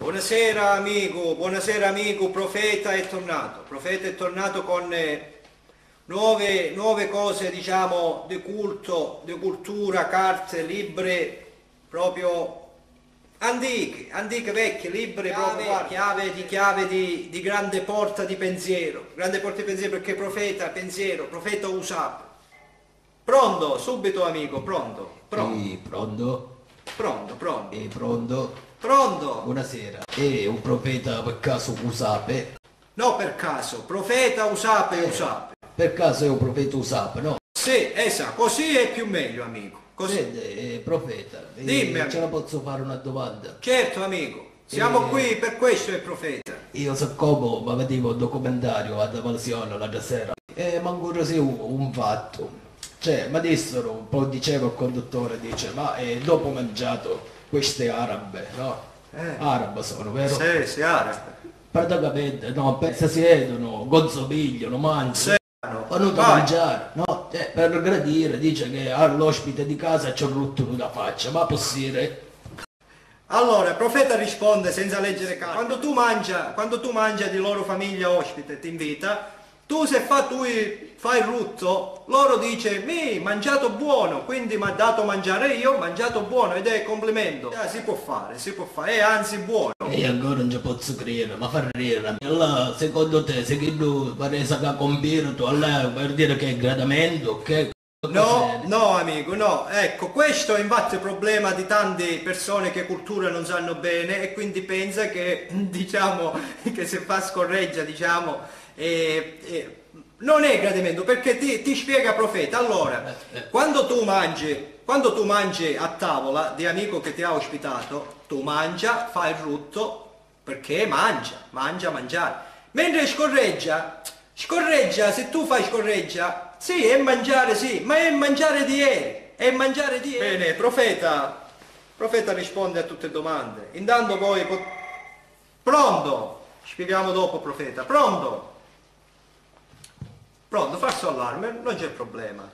buonasera amico, Profeta è tornato. Profeta è tornato con nuove cose, diciamo, di culto, di cultura, carte, libri proprio antiche, vecchie, libri proprio, guarda, chiave di grande porta di pensiero, perché profeta, pensiero, profeta usato. Pronto, subito amico, pronto, Sì, pronto? pronto. Pronto? Pronto? Buonasera. È un profeta per caso Usape? No, per caso, profeta usape. Per caso è un profeta Usape, no? Sì, esatto, così è più meglio, amico. Così. Senti, profeta, Dimmi, ce amico. la posso fare una domanda? Certo, amico, siamo qui per questo è profeta. Io so come, ma vedevo un documentario a televisione l'altra sera e mi incuriosì un fatto. Cioè, mi dissero, un po' diceva il conduttore, dice, ma dopo mangiato queste arabe, no? Arabe sono, vero? Sì, arabe. Praticamente, no, si siedono, gonzobigliano, mangiano, fanno da Vai. mangiare, no? Per gradire, dice che all'ospite di casa c'è rotto una faccia, ma possibile? Allora, il profeta risponde senza leggere carta. Quando tu mangia di loro famiglia ospite, ti invita, tu se fai il rutto, loro dice, mi, mangiato buono, quindi mi ha dato mangiare io, mangiato buono, ed è complimento. Si può fare, è anzi buono. E ancora non ci posso credere, ma fa ridere. Allora, secondo te, se che tu parece che compire tu, allora per dire che è gradamento, che... No amico, no, ecco, questo è infatti il problema di tante persone che cultura non sanno bene e quindi pensa che, diciamo, che se fa scorreggia, diciamo, non è gradimento, perché ti spiega profeta, allora, quando tu mangi a tavola di amico che ti ha ospitato, tu fai il rutto, perché mangiare, mentre scorreggia, se tu fai scorreggia, sì, ma è mangiare di ieri, Bene, profeta risponde a tutte le domande. Intanto voi, pronto? Spieghiamo dopo, profeta, pronto, falso allarme, non c'è problema.